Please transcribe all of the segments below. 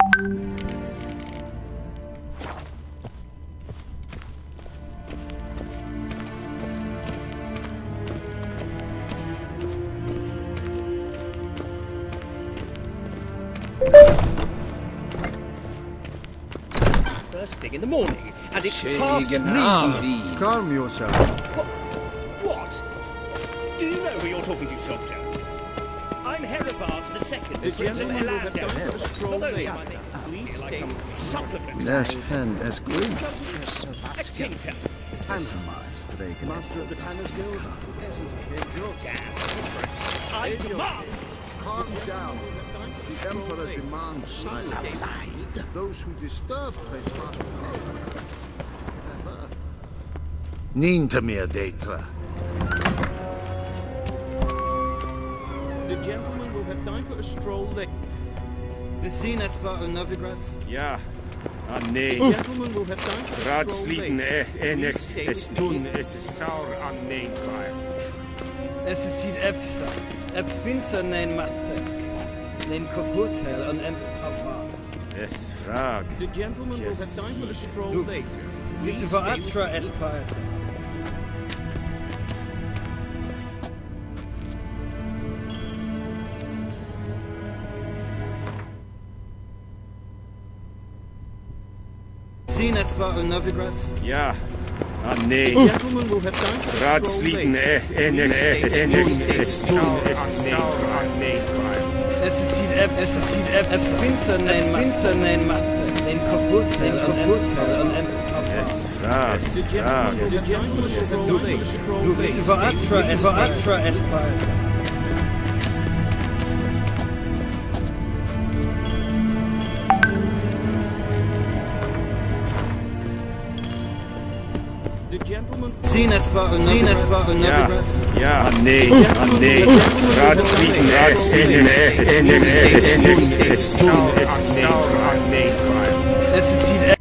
First thing in the morning, and it's past midnight. Calm yourself. What? Do you know who you're talking to, soldier? I'm Herivard II, the Prince of Eladel. Although please like some supplicant. Yes, hand as green. A tinter. Master of the Tanners Guild. Damn. I demand. Calm down. The Emperor demands silence. Those who disturb face harsh punishment. Nintamir Deitra. The gentleman will have time for a stroll later. We zien es war in Novigrad. Ja. Nee. The gentleman will have time for a stroll Ratslieden later. enex es tun es saur an neefire. Es is siet efsa. Ep finser nein mathek. Nein kofhotel an pava. Es frag. The gentleman will have time for a stroll Du. later. Wisse war atra es paese. Zien es war in Novigrad. Ja. Nee. The gentleman will have time for a stroll Ratslieden later. enex es tun es saur an neefire. Es is siet ep finser nein mathek. Nein kofhotel an pava. Es frag. The gentleman will have time for a stroll Du later. wisse war atra es paese. The gentleman Zien es war in Novigrad. Ja. Nee. Ratslieden enex es tun es saur an neefire. Es is siet ep.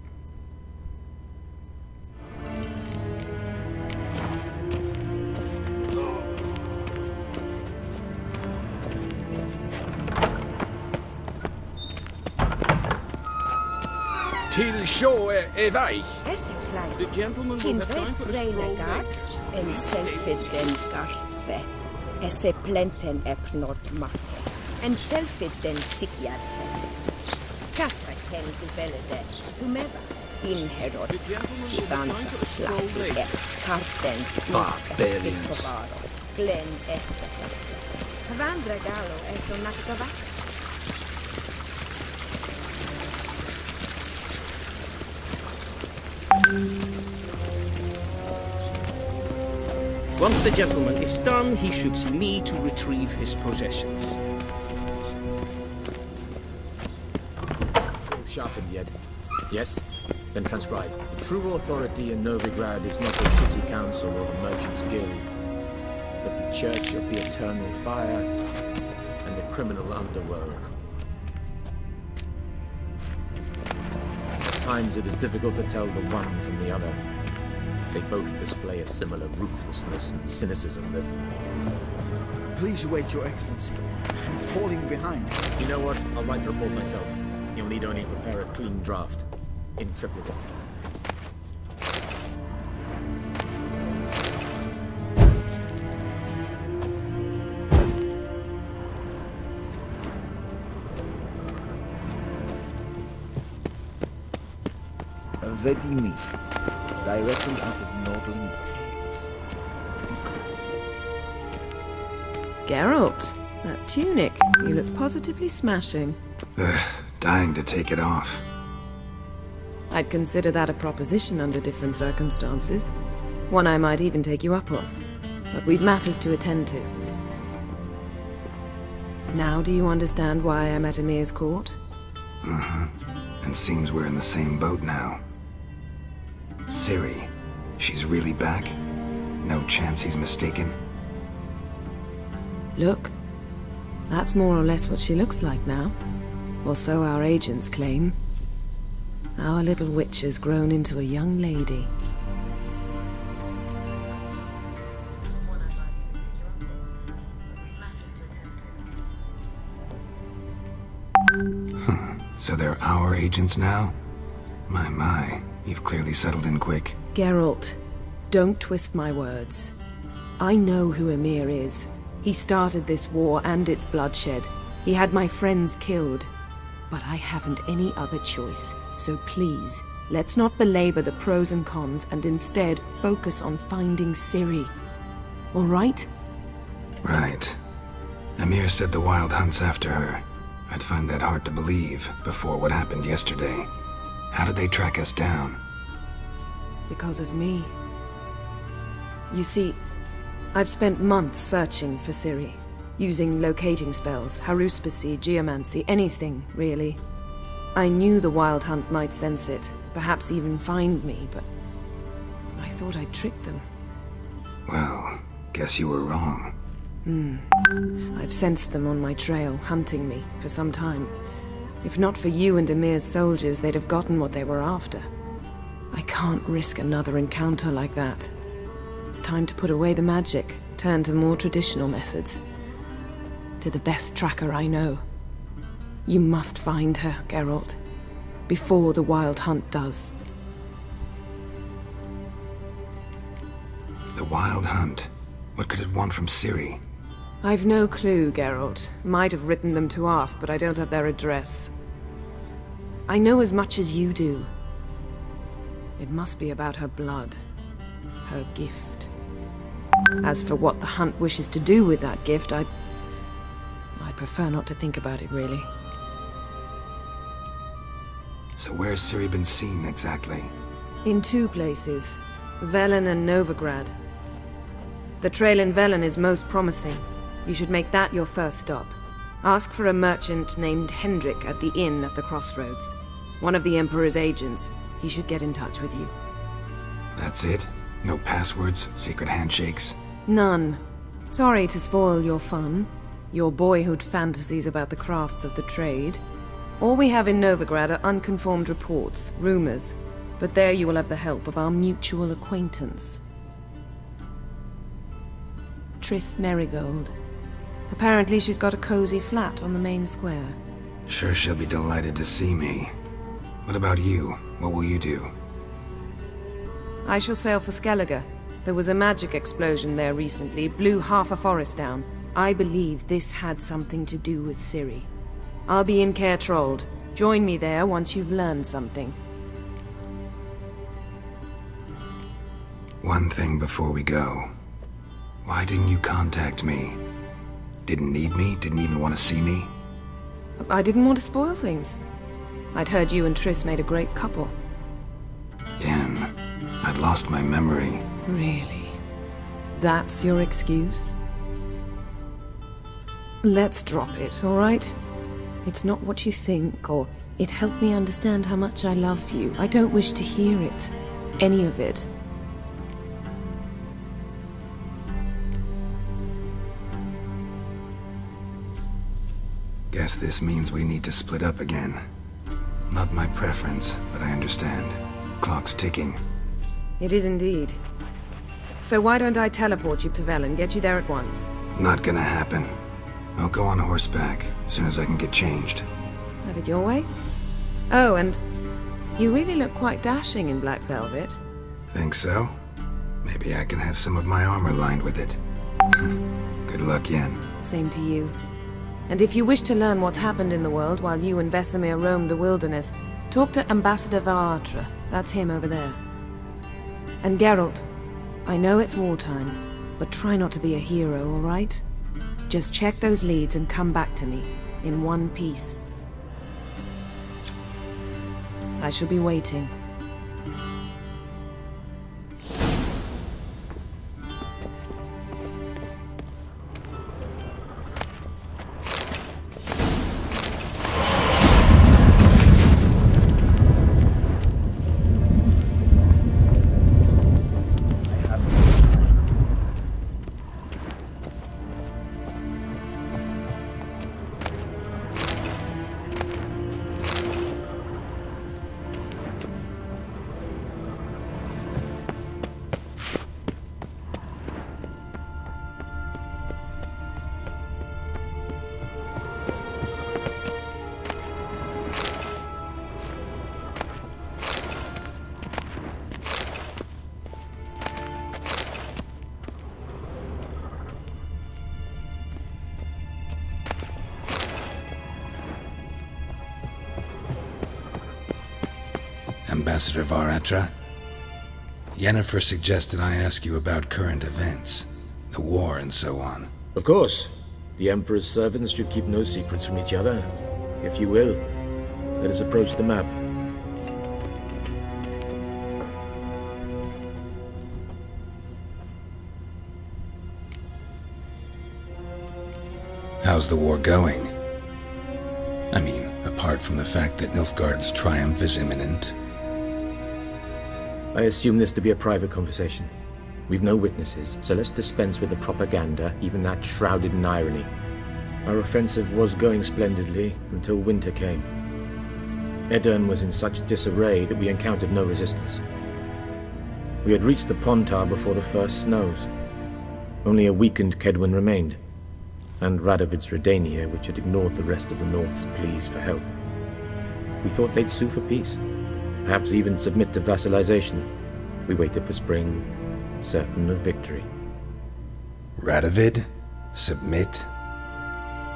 Till sjå väg. The gentleman will have time for a stroll later. En selfiden garfe. Esse plenten epnot makke. En selfiden sikjad hendet. Kasper kendi velede. Tumeva. Inherod. Sivanta slaglige. Karten. Barbarians. Glen esse. Havandra galo eso nakavask. Once the gentleman is done, he should see me to retrieve his possessions. Sharpened yet? Yes? Then transcribe. True authority in Novigrad is not the city council or the merchants' guild, but the Church of the Eternal Fire and the criminal underworld. At times it is difficult to tell the one from the other. They both display a similar ruthlessness and cynicism that... Please wait, Your Excellency. I'm falling behind. You know what? I'll write the report myself. You'll need only prepare a clean draft. In triplicate. Vedimi. Directly out of Nordling Tales. Geralt, that tunic. You look positively smashing. Dying to take it off. I'd consider that a proposition under different circumstances. One I might even take you up on. But we've matters to attend to. Now do you understand why I'm at Emir's court? Mm-hmm. And seems we're in the same boat now. Ciri, she's really back? No chance he's mistaken? Look, that's more or less what she looks like now. Or so our agents claim. Our little witch has grown into a young lady. So they're our agents now? My, you've clearly settled in quick. Geralt, don't twist my words. I know who Emir is. He started this war and its bloodshed. He had my friends killed. But I haven't any other choice. So please, let's not belabor the pros and cons and instead focus on finding Ciri. All right? Right. Emir said the Wild Hunt's after her. I'd find that hard to believe before what happened yesterday. How did they track us down? Because of me. You see, I've spent months searching for Ciri. Using locating spells, haruspicy, geomancy, anything, really. I knew the Wild Hunt might sense it, perhaps even find me, but I thought I'd tricked them. Well, guess you were wrong. I've sensed them on my trail, hunting me, for some time. If not for you and Emir's soldiers, they'd have gotten what they were after. I can't risk another encounter like that. It's time to put away the magic, turn to more traditional methods. To the best tracker I know. You must find her, Geralt. Before the Wild Hunt does. The Wild Hunt? What could it want from Ciri? I've no clue, Geralt. Might have written them to ask, but I don't have their address. I know as much as you do. It must be about her blood. Her gift. As for what the Hunt wishes to do with that gift, I prefer not to think about it, really. So where's Ciri been seen, exactly? In two places. Velen and Novigrad. The trail in Velen is most promising. You should make that your first stop. Ask for a merchant named Hendrik at the inn at the crossroads. One of the Emperor's agents. He should get in touch with you. That's it? No passwords? Secret handshakes? None. Sorry to spoil your fun. Your boyhood fantasies about the crafts of the trade. All we have in Novigrad are unconfirmed reports, rumors. But there you will have the help of our mutual acquaintance. Triss Merigold. Apparently she's got a cozy flat on the main square. Sure she'll be delighted to see me. What about you? What will you do? I shall sail for Skellige. There was a magic explosion there recently, blew half a forest down. I believe this had something to do with Ciri. I'll be in Caer Trolde. Join me there once you've learned something. One thing before we go. Why didn't you contact me? Didn't need me? Didn't even want to see me? I didn't want to spoil things. I'd heard you and Triss made a great couple. Yen, I'd lost my memory. Really? That's your excuse? Let's drop it, all right? It's not what you think, or it helped me understand how much I love you. I don't wish to hear it. Any of it. Guess this means we need to split up again. Not my preference, but I understand. Clock's ticking. It is indeed. So why don't I teleport you to Velen, get you there at once? Not gonna happen. I'll go on horseback, as soon as I can get changed. Have it your way? Oh, and you really look quite dashing in black velvet. Think so? Maybe I can have some of my armor lined with it. Good luck, Yen. Same to you. And if you wish to learn what's happened in the world while you and Vesemir roamed the wilderness, talk to Ambassador Varatra. That's him over there. And Geralt, I know it's wartime, but try not to be a hero, all right? Just check those leads and come back to me, in one piece. I shall be waiting. Ambassador Varatra? Yennefer suggested I ask you about current events, the war and so on. Of course. The Emperor's servants should keep no secrets from each other. If you will, let us approach the map. How's the war going? I mean, apart from the fact that Nilfgaard's triumph is imminent. I assume this to be a private conversation. We've no witnesses, so let's dispense with the propaganda, even that shrouded in irony. Our offensive was going splendidly until winter came. Aedirn was in such disarray that we encountered no resistance. We had reached the Pontar before the first snows. Only a weakened Kaedwen remained, and Radovid's Redania, which had ignored the rest of the North's pleas for help. We thought they'd sue for peace, perhaps even submit to vassalization. We waited for spring, certain of victory. Radovid? Submit?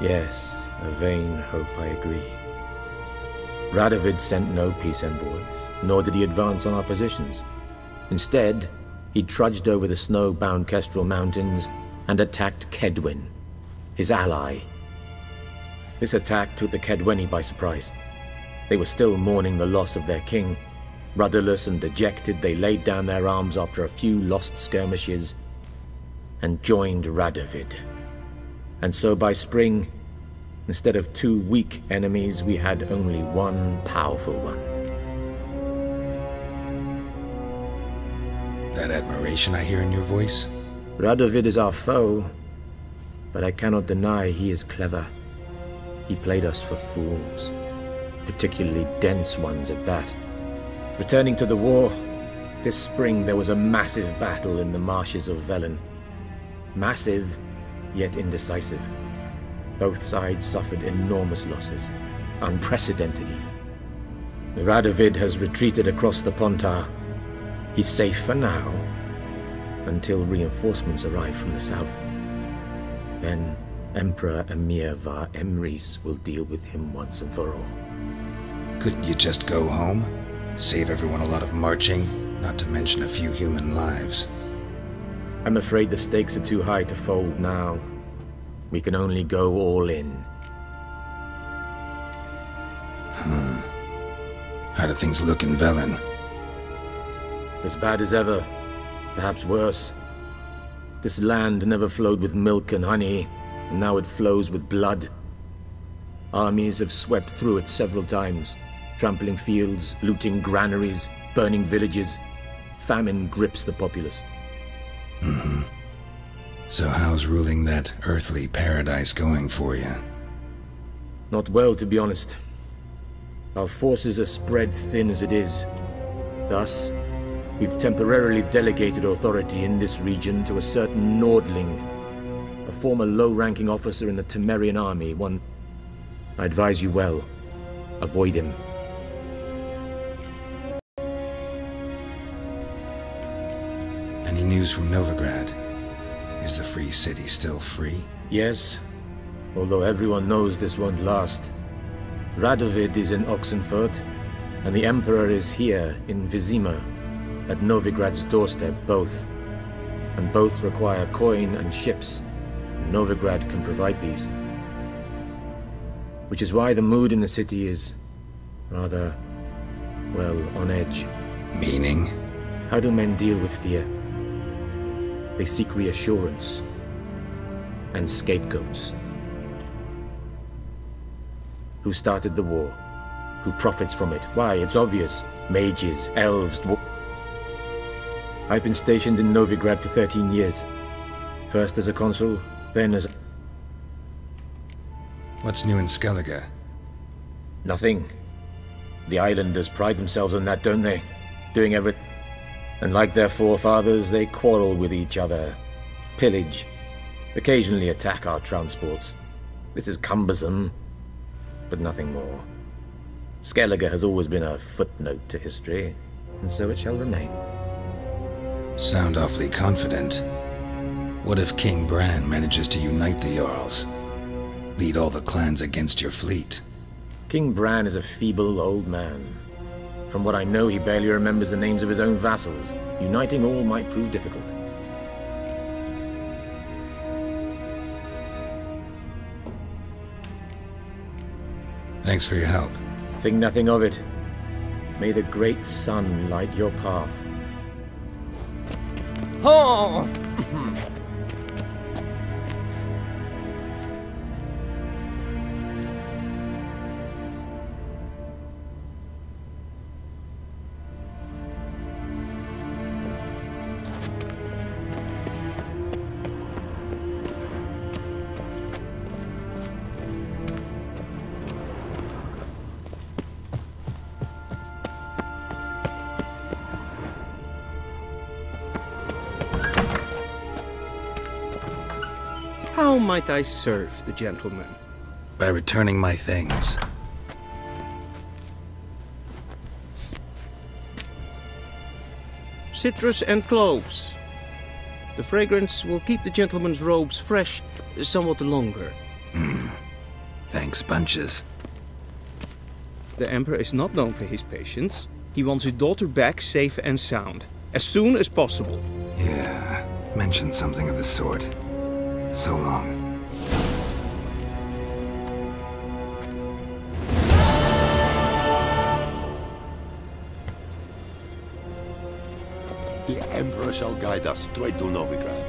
Yes, a vain hope, I agree. Radovid sent no peace envoys, nor did he advance on our positions. Instead, he trudged over the snow-bound Kestrel Mountains and attacked Kaedwen, his ally. This attack took the Kaedweni by surprise. They were still mourning the loss of their king. Rudderless and dejected, they laid down their arms after a few lost skirmishes and joined Radovid. And so by spring, instead of 2 weak enemies, we had only one powerful one. That admiration I hear in your voice? Radovid is our foe, but I cannot deny he is clever. He played us for fools, particularly dense ones at that. Returning to the war, this spring there was a massive battle in the marshes of Velen. Massive, yet indecisive. Both sides suffered enormous losses, unprecedented even. Radovid has retreated across the Pontar. He's safe for now, until reinforcements arrive from the south. Then Emperor Emhyr var Emreis will deal with him once and for all. Couldn't you just go home? Save everyone a lot of marching, not to mention a few human lives. I'm afraid the stakes are too high to fold now. We can only go all in. How do things look in Velen? As bad as ever, perhaps worse. This land never flowed with milk and honey, and now it flows with blood. Armies have swept through it several times, trampling fields, looting granaries, burning villages. Famine grips the populace. So how's ruling that earthly paradise going for you? Not well, to be honest. Our forces are spread thin as it is. Thus, we've temporarily delegated authority in this region to a certain Nordling, a former low-ranking officer in the Temerian army. One, I advise you well, avoid him. Any news from Novigrad? Is the Free City still free? Yes, although everyone knows this won't last. Radovid is in Oxenfurt, and the Emperor is here in Vizima, at Novigrad's doorstep, both. And both require coin and ships. Novigrad can provide these. Which is why the mood in the city is rather, well, on edge. Meaning? How do men deal with fear? They seek reassurance and scapegoats. Who started the war? Who profits from it? Why, it's obvious. Mages, elves, I've been stationed in Novigrad for 13 years. First as a consul, then as... What's new in Skellige? Nothing. The islanders pride themselves on that, don't they? Doing everything. And like their forefathers, they quarrel with each other, pillage, occasionally attack our transports. This is cumbersome, but nothing more. Skellige has always been a footnote to history, and so it shall remain. Sound awfully confident. What if King Bran manages to unite the Jarls? Lead all the clans against your fleet? King Bran is a feeble old man. From what I know, he barely remembers the names of his own vassals. Uniting all might prove difficult. Thanks for your help. Think nothing of it. May the great sun light your path. Oh! How might I serve the gentleman? By returning my things. Citrus and cloves. The fragrance will keep the gentleman's robes fresh somewhat longer. Thanks, bunches. The Emperor is not known for his patience. He wants his daughter back safe and sound, as soon as possible. Yeah, mentioned something of the sort. So long. The Emperor shall guide us straight to Novigrad.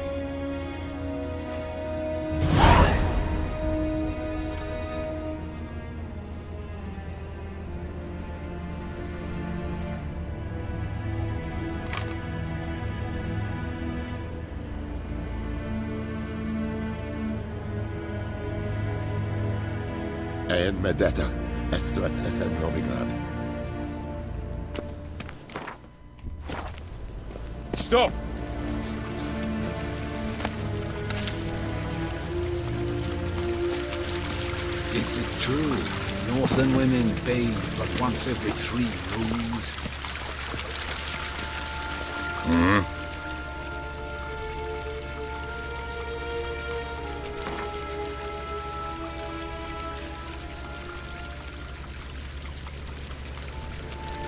And Medetta, Estreth Esen Novigrad. Stop! Is it true? Northern women bathe but once every 3 moons?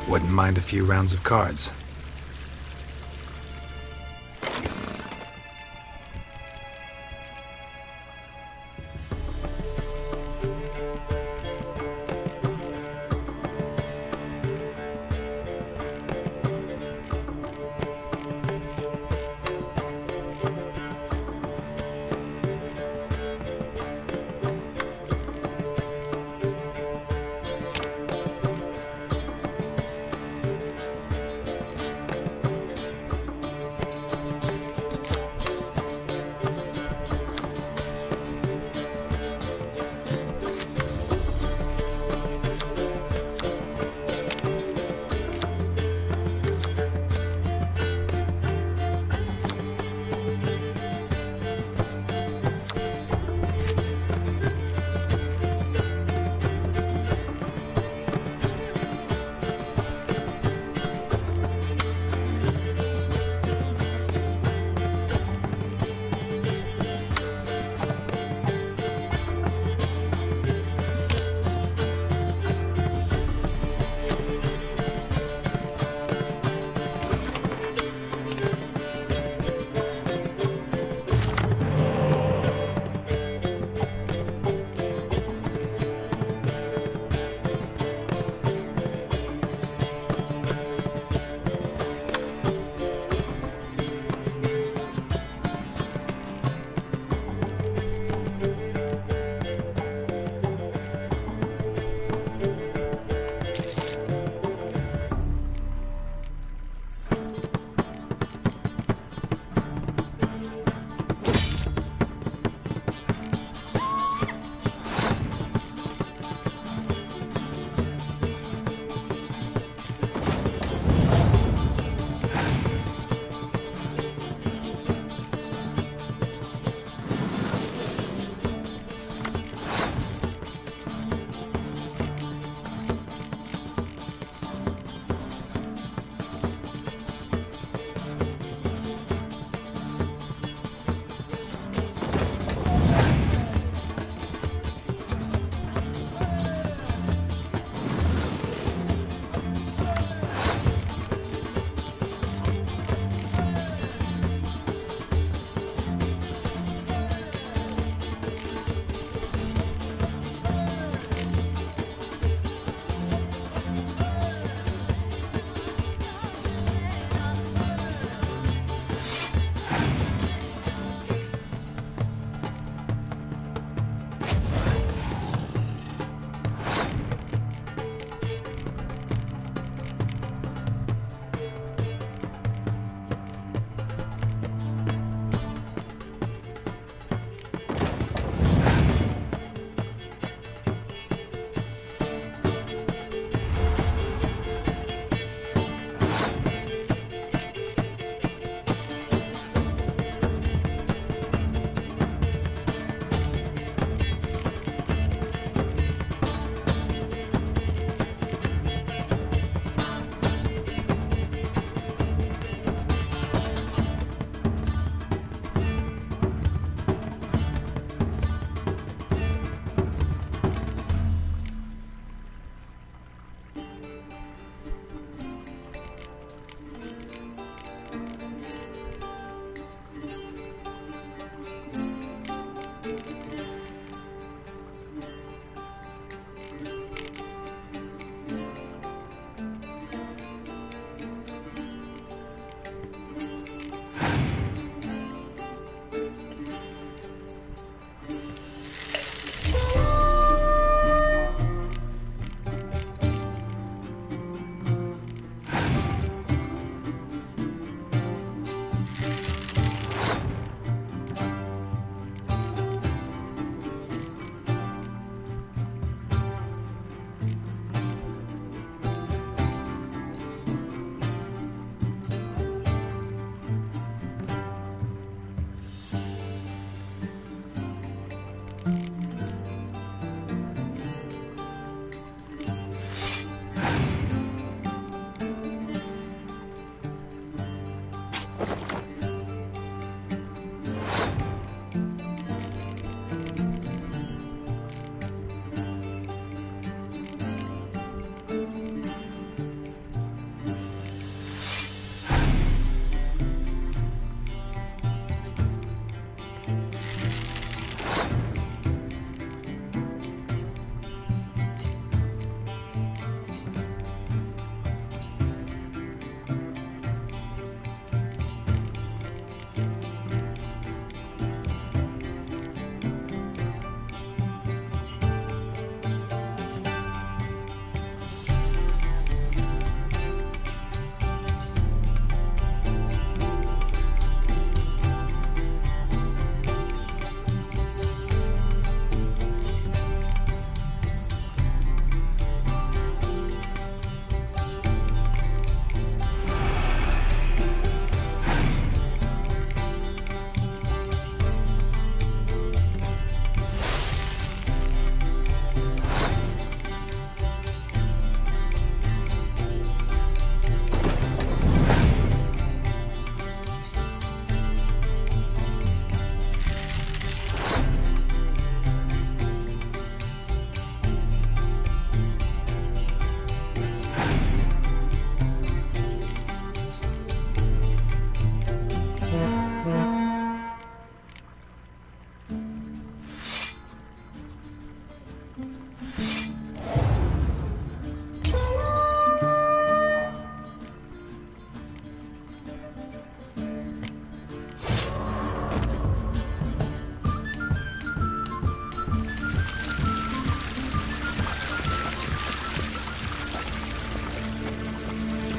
Wouldn't mind a few rounds of cards.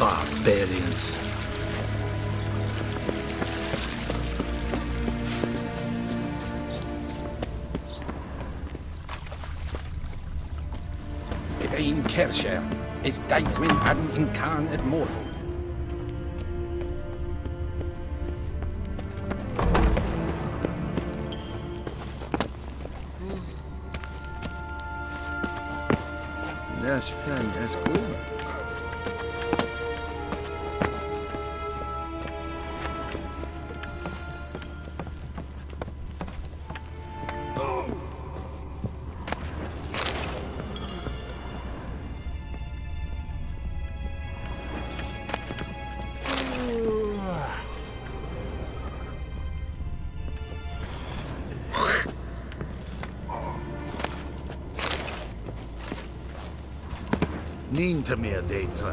Barbarians. Ein Kersher is Daithwin Adden in Khan at Morphle. Yes, pen is cool. Niet meer data.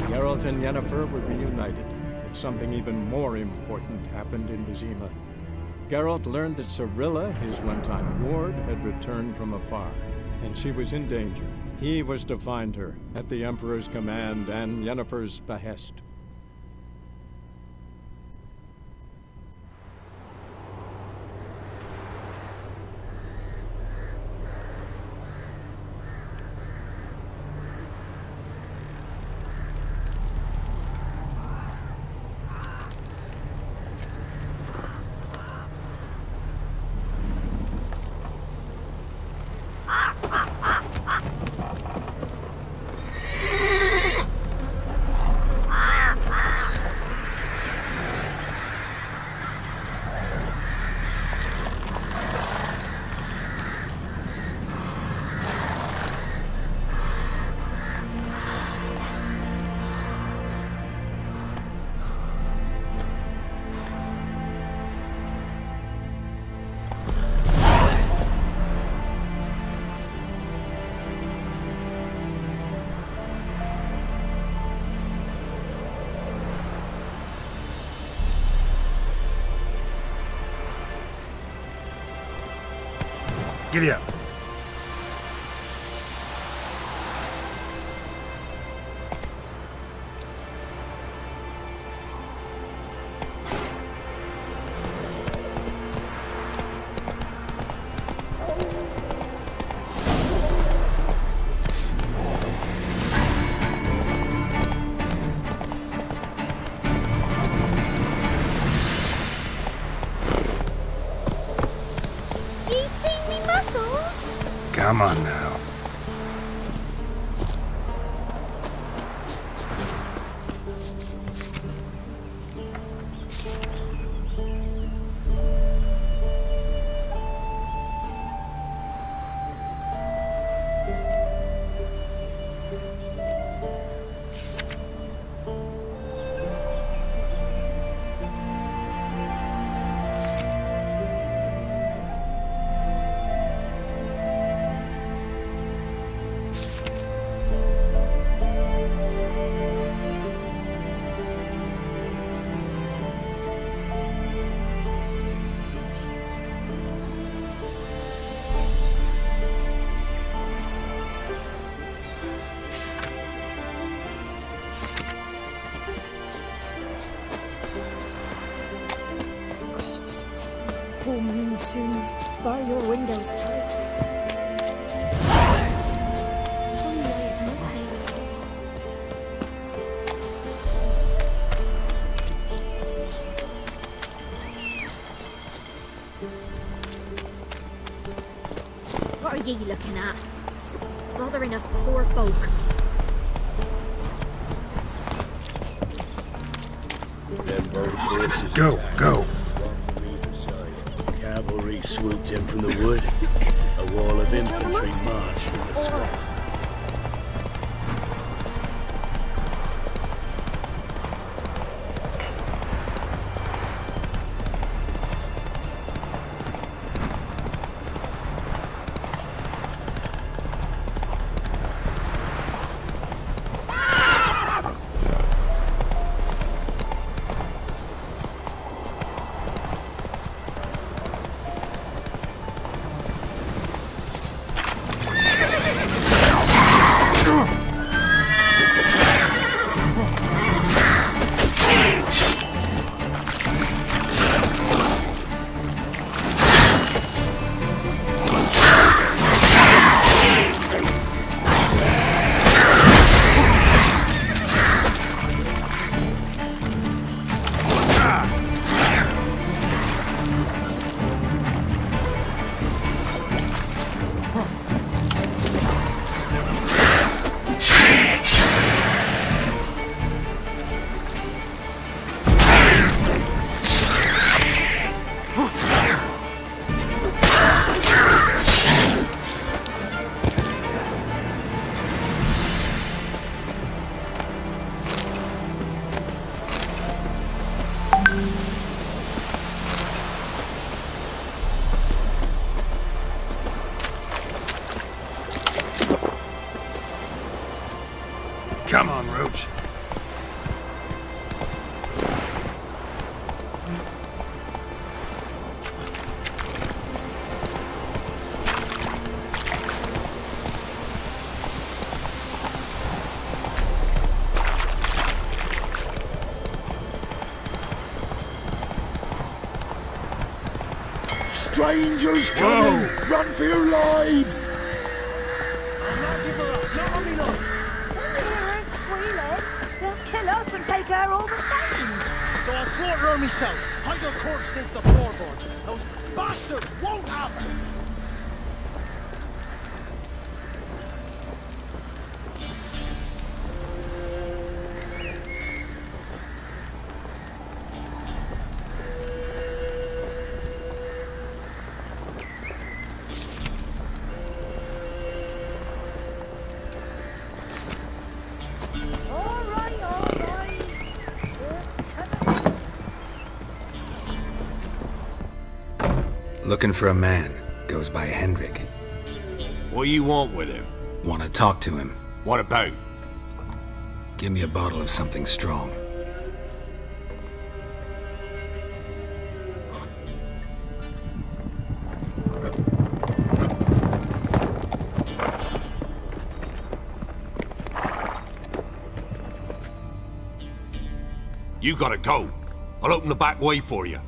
Geralt and Yennefer were reunited, but something even more important happened in Vizima. Geralt learned that Cirilla, his one-time ward, had returned from afar, and she was in danger. He was to find her, at the Emperor's command and Yennefer's behest. Giddy up. Come on now. Full moon soon. Bar your windows tight. What are ye looking at? Stop bothering us poor folk. Go, go. Cavalry swooped in from the wood. A wall of infantry marched from the square. Come on, Roach. Strangers coming! Whoa. Run for your lives! They'll kill us and take her all the same. So I'll slaughter her myself. Hide her corpse beneath the floorboards. Those bastards won't have her. Looking for a man. Goes by Hendrik. What do you want with him? Want to talk to him. What about? Give me a bottle of something strong. You gotta go. I'll open the back way for you.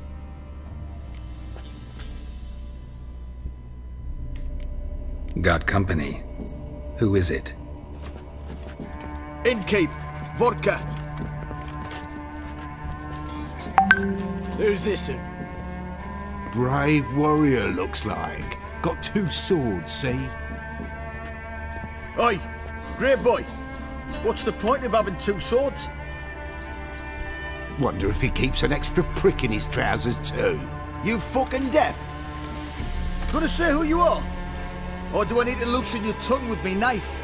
Got company. Who is it? Innkeep, vodka. Who's this? Brave warrior, looks like. Got 2 swords, see? Oi, great boy. What's the point of having 2 swords? Wonder if he keeps an extra prick in his trousers too. You fucking deaf? Gonna say who you are? Or do I need to loosen your tongue with me knife?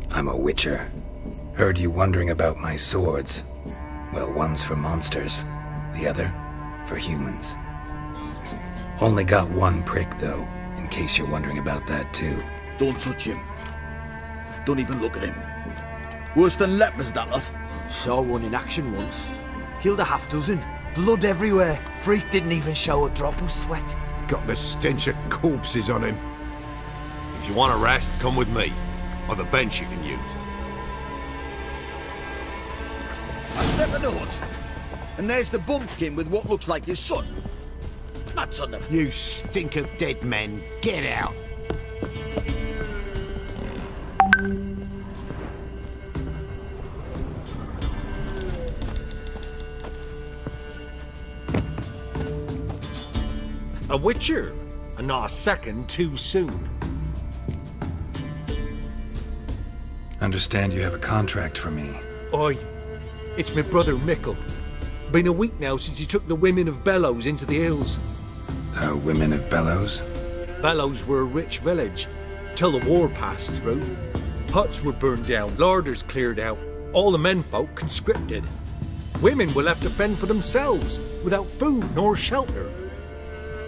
I'm a witcher. Heard you wondering about my swords. Well, one's for monsters, the other for humans. Only got 1 prick, though, in case you're wondering about that, too. Don't touch him. Don't even look at him. Worse than lepers, that lot. Saw one in action once. Killed a half-dozen. Blood everywhere. Freak didn't even show a drop of sweat. Got the stench of corpses on him. If you want a rest, come with me. Or the bench you can use. I step in the hut, and there's the bumpkin with what looks like his son. That's on them. You stink of dead men. Get out. A witcher, and not a second too soon. Understand you have a contract for me. Oi, it's my brother Mickle. Been a week now since he took the women of Bellows into the hills. The women of Bellows? Bellows were a rich village, till the war passed through. Huts were burned down, larders cleared out, all the menfolk conscripted. Women were left to fend for themselves, without food nor shelter.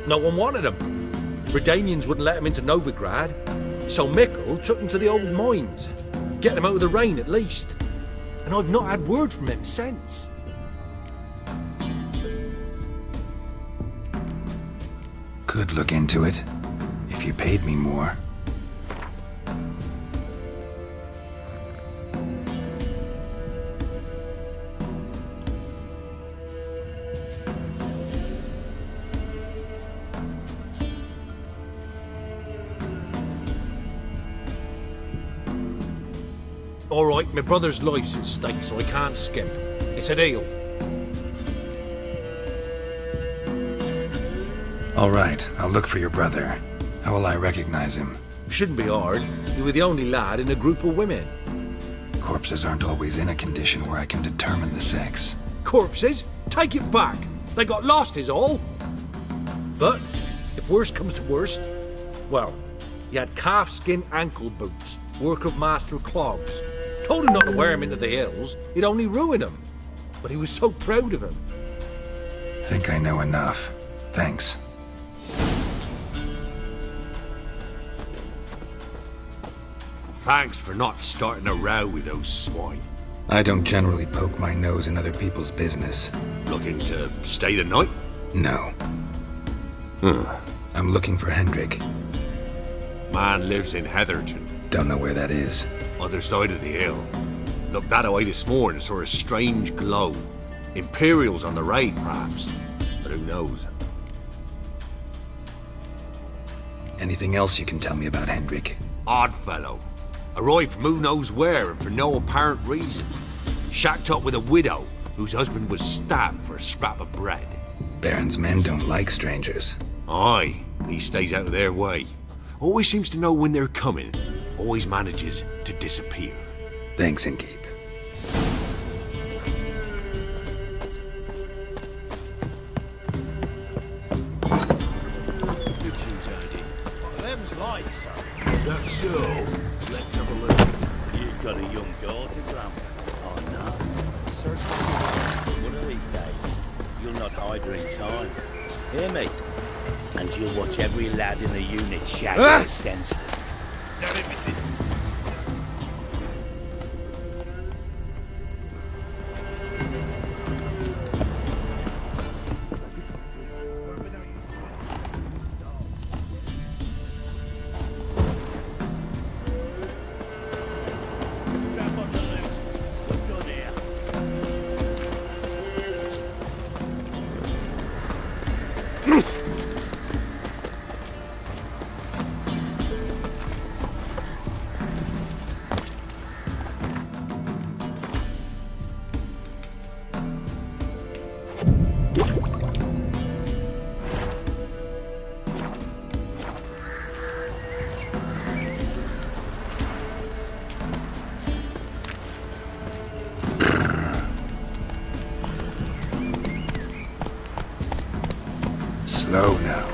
No one wanted them. Redanians wouldn't let them into Novigrad, so Mickle took them to the old mines. Get them out of the rain at least. And I've not had word from him since. Could look into it, if you paid me more. All right, my brother's life's at stake, so I can't skimp. It's a deal. All right, I'll look for your brother. How will I recognize him? Shouldn't be hard. You were the only lad in a group of women. Corpses aren't always in a condition where I can determine the sex. Corpses? Take it back. They got lost is all. But, if worst comes to worst, well, he had calfskin ankle boots, work of Master Clogs. Told him not to wear him into the hills, it'd only ruin him. But he was so proud of him. Think I know enough. Thanks. Thanks for not starting a row with those swine. I don't generally poke my nose in other people's business. Looking to stay the night? No. I'm looking for Hendrik. Man lives in Heatherton. Don't know where that is. Other side of the hill. Looked that away this morning, saw a strange glow. Imperials on the raid, perhaps. But who knows? Anything else you can tell me about Hendrik? Odd fellow. Arrived from who knows where and for no apparent reason. Shacked up with a widow whose husband was stabbed for a scrap of bread. Baron's men don't like strangers. Aye, he stays out of their way. Always seems to know when they're coming. Always manages to disappear. Thanks, Inkeep. Good shoes, Odin. Them's light, son. That's so. Let's have a look. You've got a young daughter, Gramps. Oh, no. Certainly. One of these days, you'll not hide her in time. Hear me? And you'll watch every lad in the unit shag her senseless. Slow now.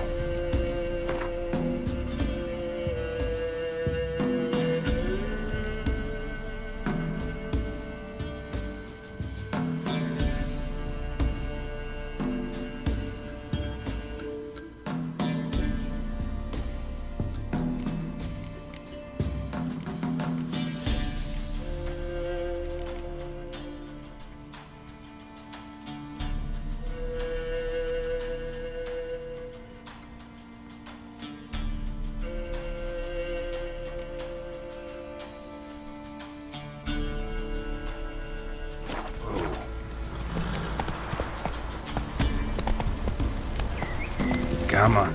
Come on.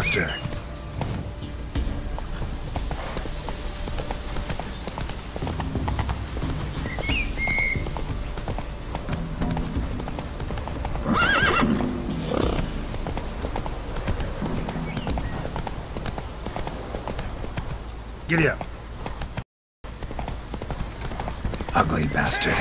faster. Giddy up. Ugly bastard.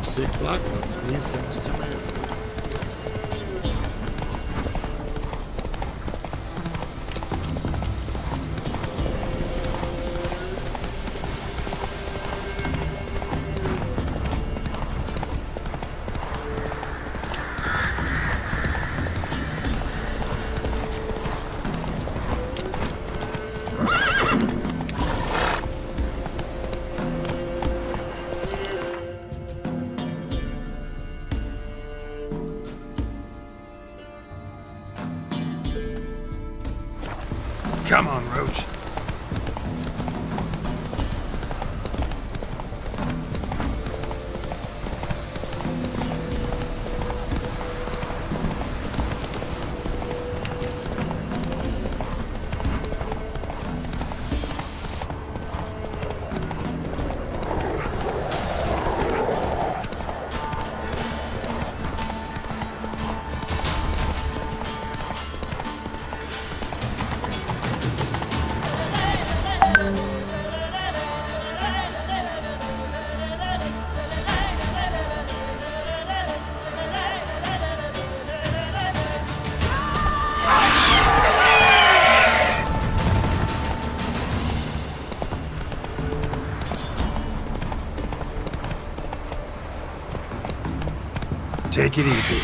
Sick black ones being sent to Japan. Come on, Roach. Take it easy.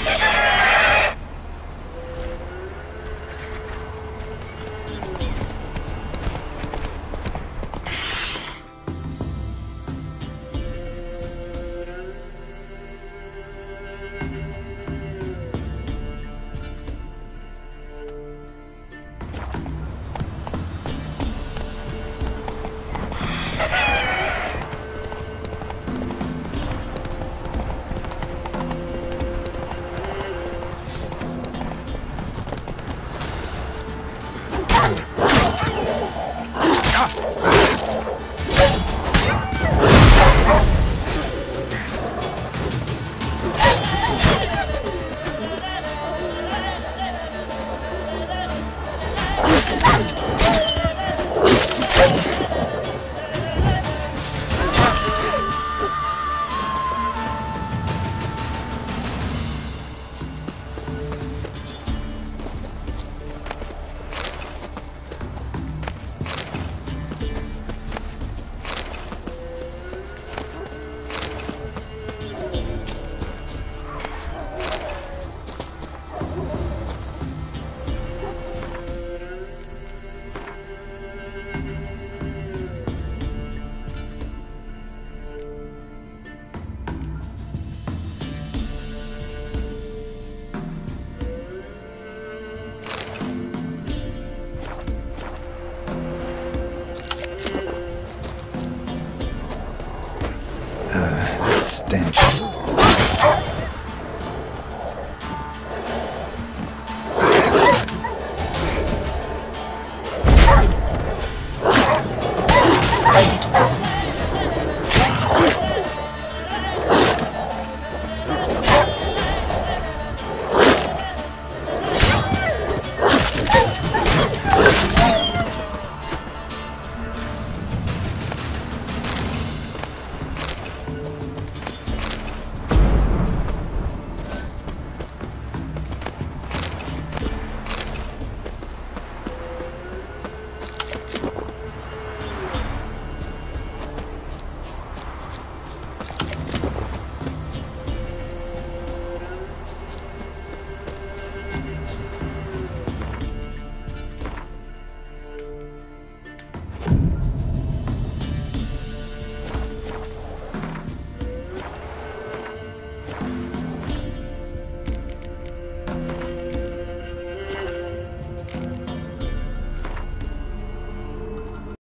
Stench.